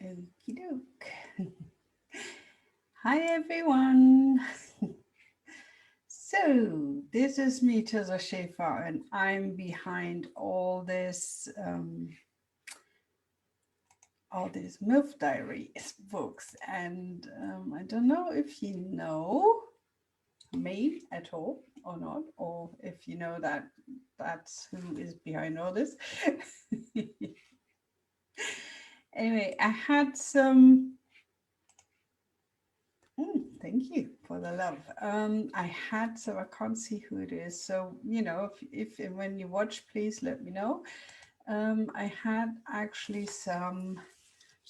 Okie doke. Hi everyone. So this is me, Tirza Schaefer, and I'm behind all these MILF Diaries books. And I don't know if you know me at all or not, or if you know that that's who is behind all this. Anyway, I had some. Thank you for the love. So I can't see who it is. So, you know, if when you watch, please let me know. I had actually some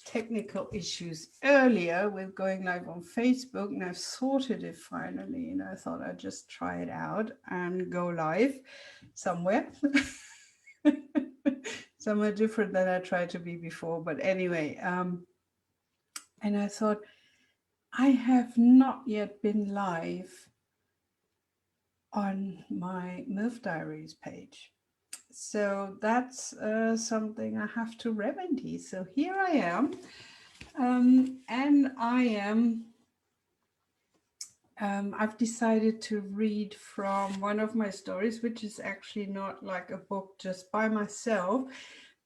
technical issues earlier with going live on Facebook, and I've sorted it finally. And I thought I'd just try it out and go live somewhere. Somewhere different than I tried to be before. But anyway, and I thought, I have not yet been live on my MILF Diaries page. So that's something I have to remedy. So here I am. And I've decided to read from one of my stories, which is actually not like a book just by myself,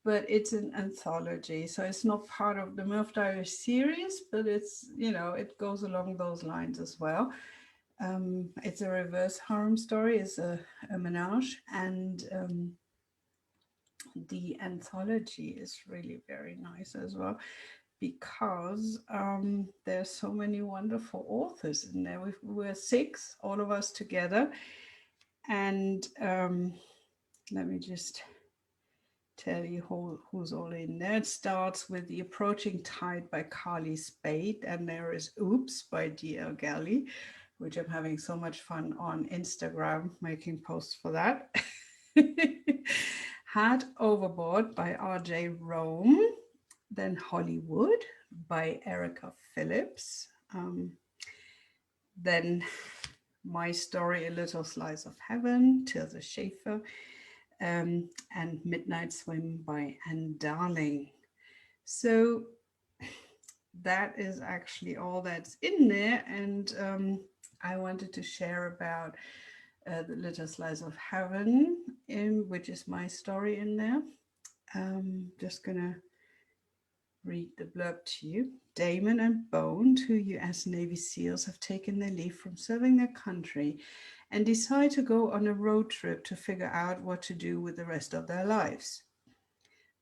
but it's an anthology. So it's not part of the MILF Diaries series, but it's, you know, it goes along those lines as well. It's a reverse harem story, it's a menage, and the anthology is really very nice as well, because there's so many wonderful authors in there. We're six, all of us together, and let me just tell you who's all in there. It starts with The Approaching Tide by Carly Spade, and there is Oops by DL Gallie, which I'm having so much fun on Instagram making posts for that. Had Overboard by R.J. Rome, then Hollywood by Erica Phillips, then My Story, A Little Slice of Heaven, Tirza Schaefer, and Midnight Swim by Anne Darling. So that is actually all that's in there, and I wanted to share about The Little Slice of Heaven, which is my story in there. Just gonna read the blurb to you. Damon and Bone, two US Navy SEALs, have taken their leave from serving their country and decide to go on a road trip to figure out what to do with the rest of their lives.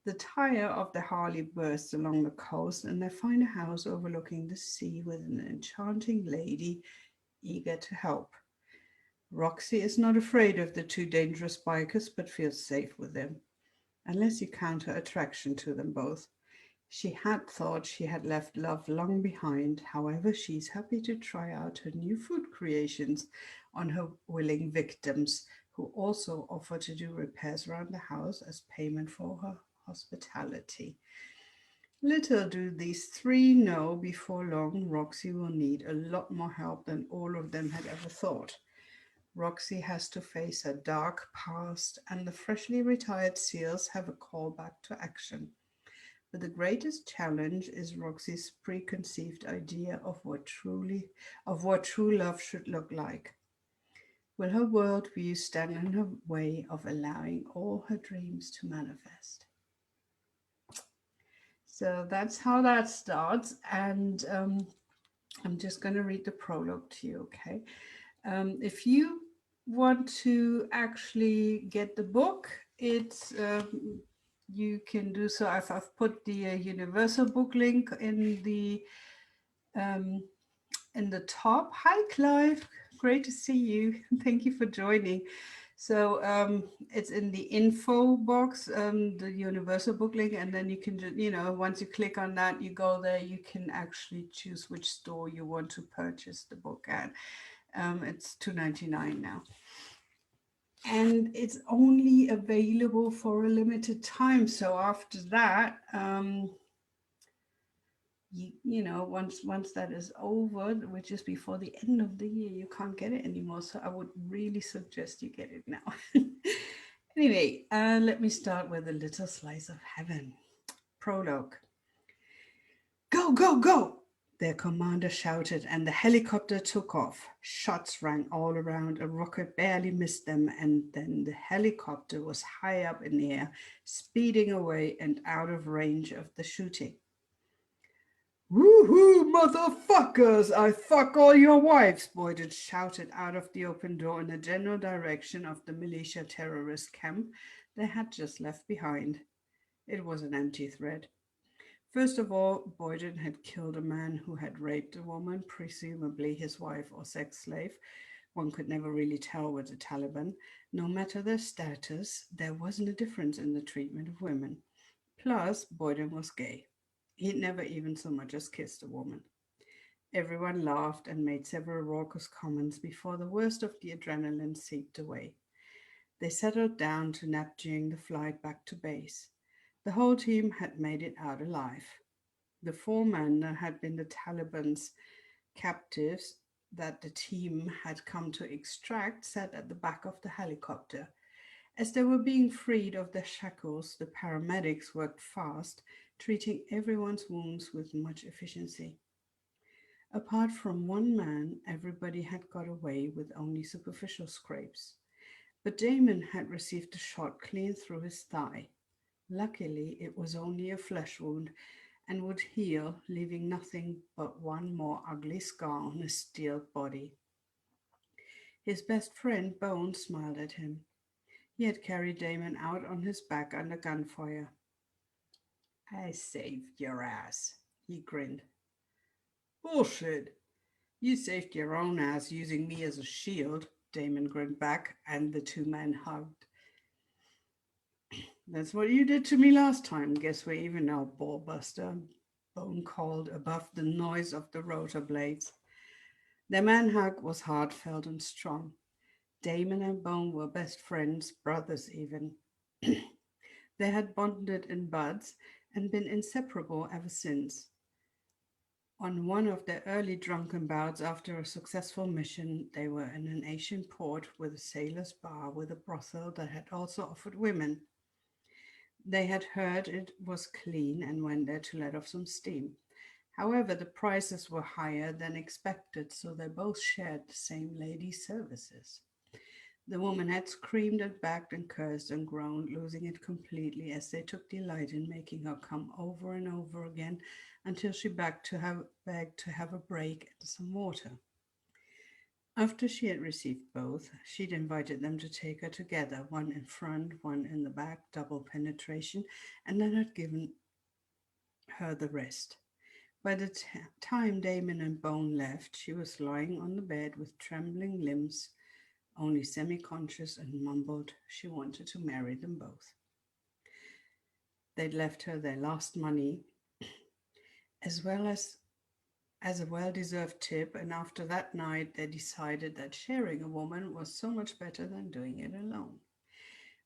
The tire of the Harley bursts along the coast, and they find a house overlooking the sea with an enchanting lady eager to help. Roxy is not afraid of the two dangerous bikers, but feels safe with them, unless you count her attraction to them both. She had thought she had left love long behind. However, she's happy to try out her new food creations on her willing victims, who also offer to do repairs around the house as payment for her hospitality. Little do these three know, before long, Roxy will need a lot more help than all of them had ever thought. Roxy has to face her dark past, and the freshly retired SEALs have a call back to action. But the greatest challenge is Roxy's preconceived idea of what true love should look like. Will her worldview stand in her way of allowing all her dreams to manifest? So that's how that starts, and I'm just going to read the prologue to you, okay? If you want to actually get the book, it's you can do so. I've put the Universal book link in the top. Hi, Clive. Great to see you. Thank you for joining. So it's in the info box, the Universal book link, and then you can just, you know, once you click on that, you go there, you can actually choose which store you want to purchase the book at. It's $2.99 now. And it's only available for a limited time. So after that, you know, once that is over, which is before the end of the year, you can't get it anymore. So I would really suggest you get it now. Anyway, let me start with A Little Slice of Heaven. Prologue. Go, go, go! Their commander shouted, and the helicopter took off. Shots rang all around. A rocket barely missed them, and then the helicopter was high up in the air, speeding away and out of range of the shooting. Woohoo, motherfuckers! I fuck all your wives, Boyden shouted out of the open door in the general direction of the militia terrorist camp they had just left behind. It was an empty threat. First of all, Boyden had killed a man who had raped a woman, presumably his wife or sex slave. One could never really tell with the Taliban. No matter their status, there wasn't a difference in the treatment of women. Plus, Boyden was gay. He'd never even so much as kissed a woman. Everyone laughed and made several raucous comments before the worst of the adrenaline seeped away. They settled down to nap during the flight back to base. The whole team had made it out alive. The four men that had been the Taliban's captives that the team had come to extract sat at the back of the helicopter. As they were being freed of their shackles, the paramedics worked fast, treating everyone's wounds with much efficiency. Apart from one man, everybody had got away with only superficial scrapes. But Damon had received a shot clean through his thigh. Luckily, it was only a flesh wound and would heal, leaving nothing but one more ugly scar on his steeled body. His best friend, Bone, smiled at him. He had carried Damon out on his back under gunfire. I saved your ass, he grinned. Bullshit. You saved your own ass using me as a shield, Damon grinned back, and the two men hugged. That's what you did to me last time. Guess we're even now, ballbuster, Bone called above the noise of the rotor blades. Their man hug was heartfelt and strong. Damon and Bone were best friends, brothers even. They had bonded in buds and been inseparable ever since. On one of their early drunken bouts after a successful mission, they were in an Asian port with a sailor's bar with a brothel that had also offered women. They had heard it was clean and went there to let off some steam. However, the prices were higher than expected, so they both shared the same ladies' services. The woman had screamed and begged and cursed and groaned, losing it completely as they took delight in making her come over and over again until she begged to have a break and some water. After she had received both, she'd invited them to take her together, one in front, one in the back, double penetration, and then had given her the rest. By the time Damon and Bone left, she was lying on the bed with trembling limbs, only semi-conscious, and mumbled she wanted to marry them both. They'd left her their last money, as well as a well-deserved tip, and after that night they decided that sharing a woman was so much better than doing it alone.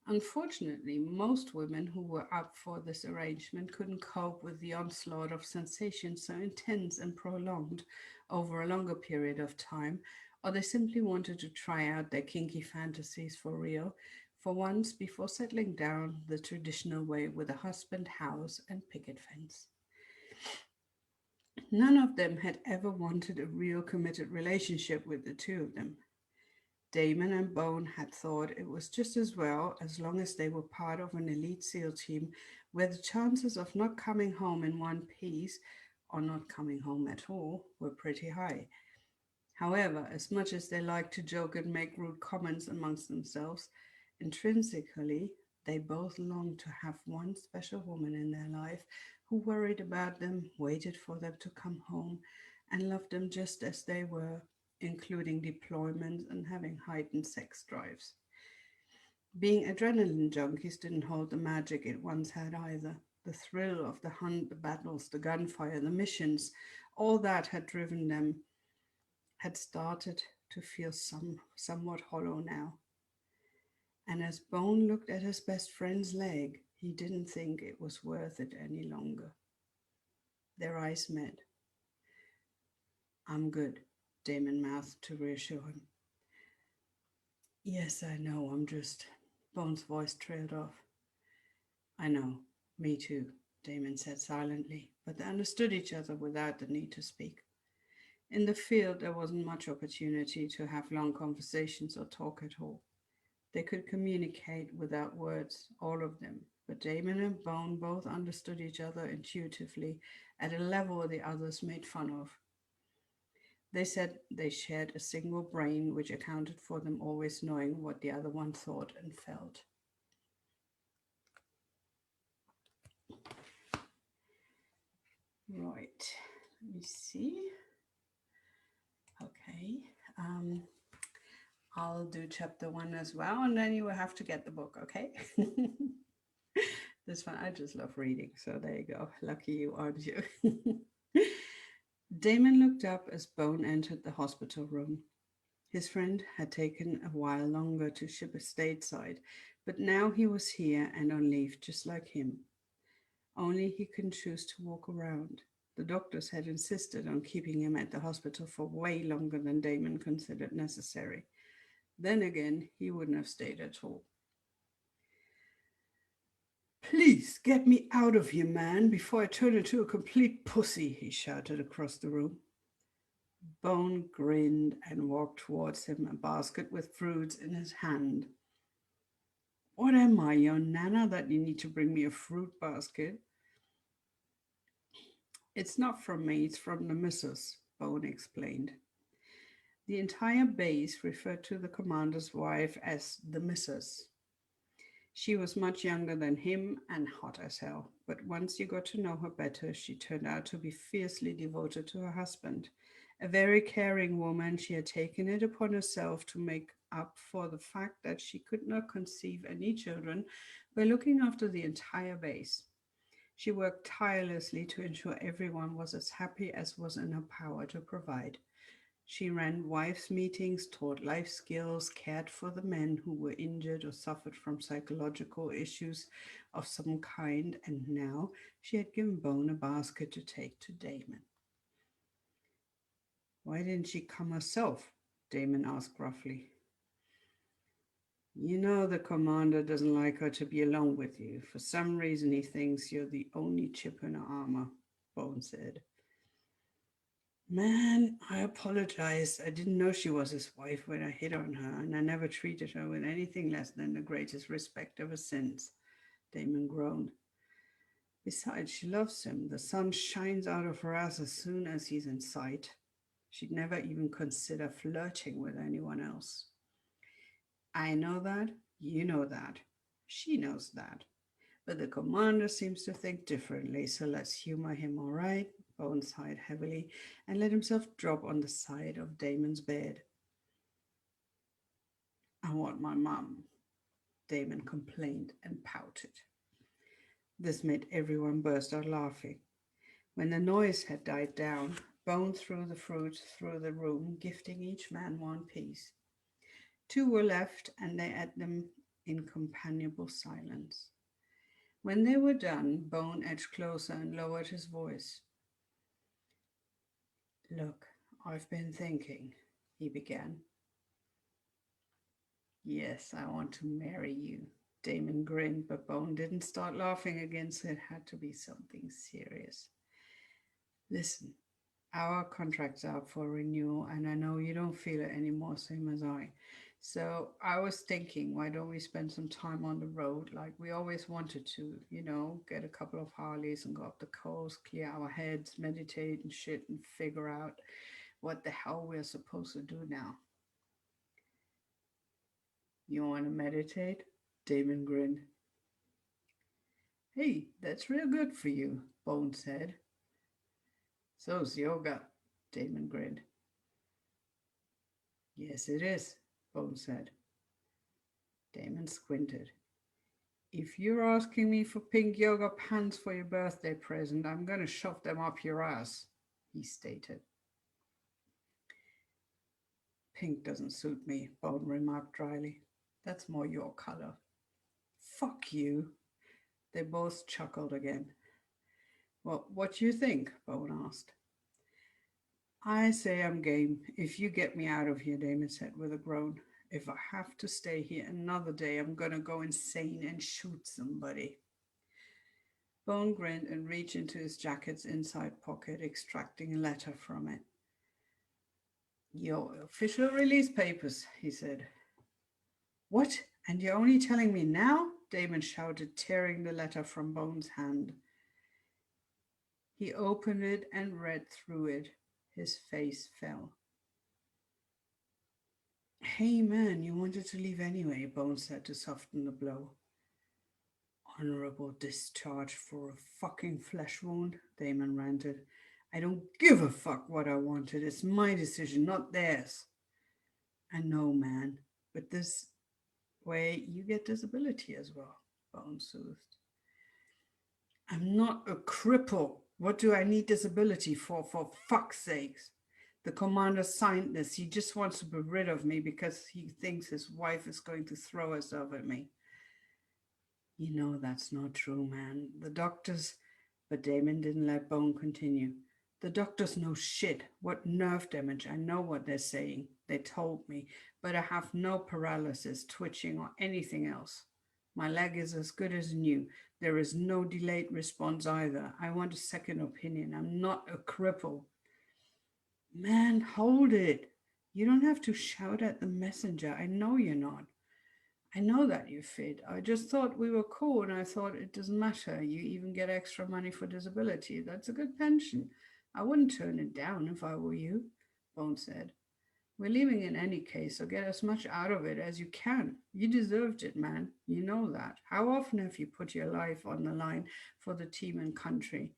Unfortunately, most women who were up for this arrangement couldn't cope with the onslaught of sensation so intense and prolonged over a longer period of time, or they simply wanted to try out their kinky fantasies for real, for once before settling down the traditional way with a husband, house, and picket fence. None of them had ever wanted a real committed relationship with the two of them. Damon and Bone had thought it was just as well as long as they were part of an elite SEAL team where the chances of not coming home in one piece or not coming home at all were pretty high. However, as much as they liked to joke and make rude comments amongst themselves, intrinsically they both longed to have one special woman in their life who worried about them, waited for them to come home, and loved them just as they were, including deployments and having heightened sex drives. Being adrenaline junkies didn't hold the magic it once had either. The thrill of the hunt, the battles, the gunfire, the missions, all that had driven them had started to feel somewhat hollow now. And as Bone looked at his best friend's leg, he didn't think it was worth it any longer. Their eyes met. I'm good, Damon mouthed to reassure him. Yes, I know, Bone's voice trailed off. I know, me too, Damon said silently, but they understood each other without the need to speak. In the field, there wasn't much opportunity to have long conversations or talk at all. They could communicate without words, all of them, but Damon and Bone both understood each other intuitively at a level the others made fun of. They said they shared a single brain, which accounted for them always knowing what the other one thought and felt. Right, let me see. Okay, I'll do chapter 1 as well, and then you will have to get the book, okay? This one, I just love reading, so there you go. Lucky you, aren't you? Damon looked up as Bone entered the hospital room. His friend had taken a while longer to ship stateside, but now he was here and on leave just like him. Only he couldn't choose to walk around. The doctors had insisted on keeping him at the hospital for way longer than Damon considered necessary. Then again, he wouldn't have stayed at all. "Please get me out of here, man, before I turn into a complete pussy," he shouted across the room. Bone grinned and walked towards him, a basket with fruits in his hand. "What am I, your nana, that you need to bring me a fruit basket?" "It's not from me, it's from the missus," Bone explained. The entire base referred to the commander's wife as the missus. She was much younger than him and hot as hell, but once you got to know her better, she turned out to be fiercely devoted to her husband. A very caring woman, she had taken it upon herself to make up for the fact that she could not conceive any children by looking after the entire base. She worked tirelessly to ensure everyone was as happy as was in her power to provide. She ran wives' meetings, taught life skills, cared for the men who were injured or suffered from psychological issues of some kind, and now she had given Bone a basket to take to Damon. "Why didn't she come herself?" Damon asked gruffly. "You know the commander doesn't like her to be along with you. For some reason he thinks you're the only chip in her armor," Bone said. "Man, I apologize. I didn't know she was his wife when I hit on her, and I never treated her with anything less than the greatest respect ever since," Damon groaned. "Besides, she loves him. The sun shines out of her ass as soon as he's in sight. She'd never even consider flirting with anyone else." "I know that. You know that. She knows that. But the commander seems to think differently, so let's humor him, all right?" Bone sighed heavily and let himself drop on the side of Damon's bed. "I want my mum," Damon complained and pouted. This made everyone burst out laughing. When the noise had died down, Bone threw the fruit through the room, gifting each man one piece. 2 were left, and they ate them in companionable silence. When they were done, Bone edged closer and lowered his voice. "Look, I've been thinking," he began. "Yes, I want to marry you." Damon grinned, but Bone didn't start laughing again, so it had to be something serious. "Listen, our contract's out for renewal, and I know you don't feel it anymore, same as I. So I was thinking, why don't we spend some time on the road like we always wanted to, get a couple of Harleys and go up the coast, clear our heads, meditate and shit, and figure out what the hell we're supposed to do now." "You want to meditate?" Damon grinned. "Hey, that's real good for you," Bone said. "So's yoga," Damon grinned. "Yes, it is," Bone said. Damon squinted. "If you're asking me for pink yoga pants for your birthday present, I'm going to shove them up your ass," he stated. "Pink doesn't suit me," Bone remarked dryly. "That's more your color." "Fuck you." They both chuckled again. "Well, what do you think?" Bone asked. "I say I'm game. If you get me out of here," Damon said with a groan. "If I have to stay here another day, I'm gonna go insane and shoot somebody." Bone grinned and reached into his jacket's inside pocket, extracting a letter from it. Your official release papers, he said. What? And you're only telling me now? Damon shouted, tearing the letter from Bone's hand. He opened it and read through it. His face fell. Hey man, you wanted to leave anyway, Bone said to soften the blow. Honorable discharge for a fucking flesh wound, Damon ranted. I don't give a fuck what I wanted. It's my decision, not theirs. I know, man, but this way you get disability as well, Bone soothed. I'm not a cripple. What do I need disability for fuck's sakes? The commander signed this. He just wants to be rid of me because he thinks his wife is going to throw herself at me. You know that's not true, man. The doctors... But Damon didn't let Bone continue. The doctors know shit. What nerve damage. I know what they're saying. They told me. But I have no paralysis, twitching, or anything else. My leg is as good as new. There is no delayed response either. I want a second opinion. I'm not a cripple. Man, hold it. You don't have to shout at the messenger. I know you're not. I know that you're fit. I just thought we were cool and I thought it doesn't matter. You even get extra money for disability. That's a good pension. I wouldn't turn it down if I were you, Bone said. We're leaving in any case, so get as much out of it as you can. You deserved it, man. You know that. How often have you put your life on the line for the team and country?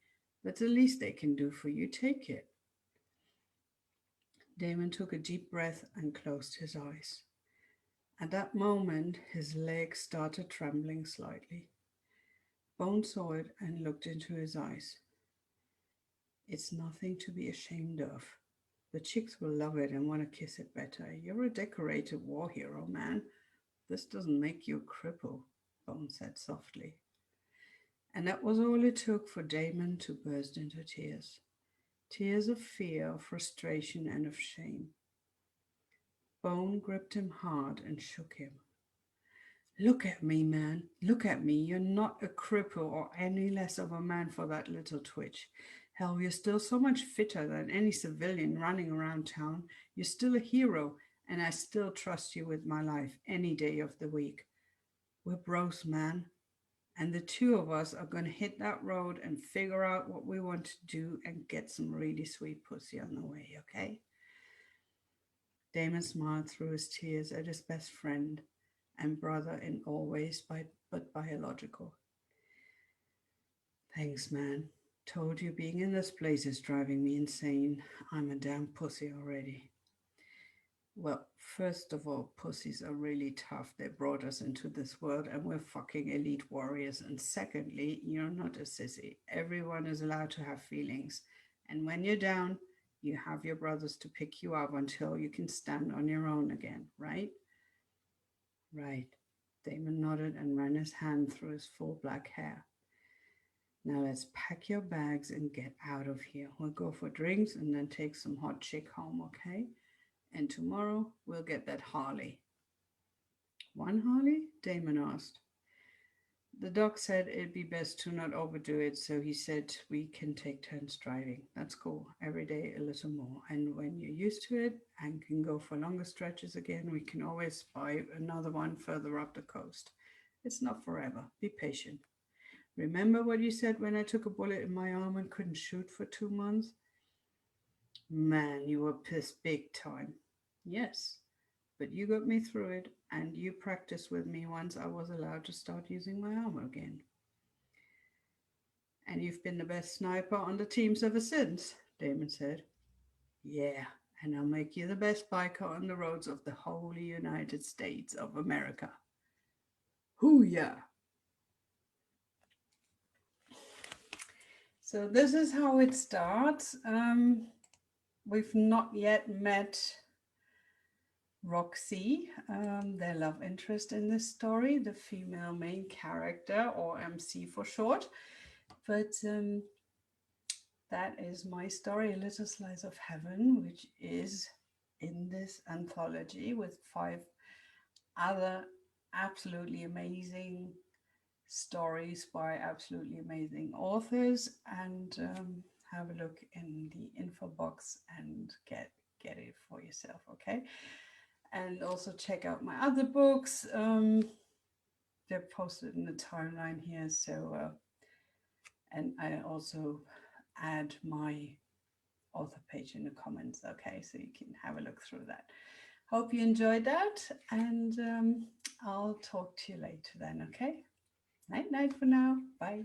That's the least they can do for you. Take it. Damon took a deep breath and closed his eyes. At that moment, his legs started trembling slightly. Bone saw it and looked into his eyes. It's nothing to be ashamed of. The chicks will love it and want to kiss it better. You're a decorated war hero, man. This doesn't make you a cripple, Bone said softly. And that was all it took for Damon to burst into tears. Tears of fear, of frustration, and of shame. Bone gripped him hard and shook him. Look at me, man. Look at me. You're not a cripple or any less of a man for that little twitch. Hell, you're still so much fitter than any civilian running around town. You're still a hero, and I still trust you with my life any day of the week. We're bros, man. And the two of us are going to hit that road and figure out what we want to do and get some really sweet pussy on the way, okay? Damon smiled through his tears at his best friend and brother in all ways but biological. Thanks, man. Told you being in this place is driving me insane. I'm a damn pussy already. Well, first of all, pussies are really tough. They brought us into this world and we're fucking elite warriors. And secondly, you're not a sissy. Everyone is allowed to have feelings. And when you're down, you have your brothers to pick you up until you can stand on your own again, right? Right. Damon nodded and ran his hand through his full black hair. Now let's pack your bags and get out of here. We'll go for drinks and then take some hot chick home, okay? And tomorrow we'll get that Harley. One Harley? Damon asked. The doc said it'd be best to not overdo it, so he said we can take turns driving. That's cool. Every day a little more. And when you're used to it and can go for longer stretches again, we can always buy another one further up the coast. It's not forever. Be patient. Remember what you said when I took a bullet in my arm and couldn't shoot for 2 months? Man, you were pissed big time. Yes, but you got me through it, and you practiced with me once I was allowed to start using my armor again. And you've been the best sniper on the teams ever since, Damon said. Yeah, and I'll make you the best biker on the roads of the whole United States of America. Hoo-yah! So this is how it starts. We've not yet met Roxy, their love interest in this story, the female main character, or MC for short. But that is my story, A Little Slice of Heaven, which is in this anthology with 5 other absolutely amazing stories by absolutely amazing authors, and have a look in the info box and get it for yourself, okay? And also check out my other books. They're posted in the timeline here, so and I also add my author page in the comments, okay, so you can have a look through that. Hope you enjoyed that, and I'll talk to you later then, okay? Night night for now. Bye.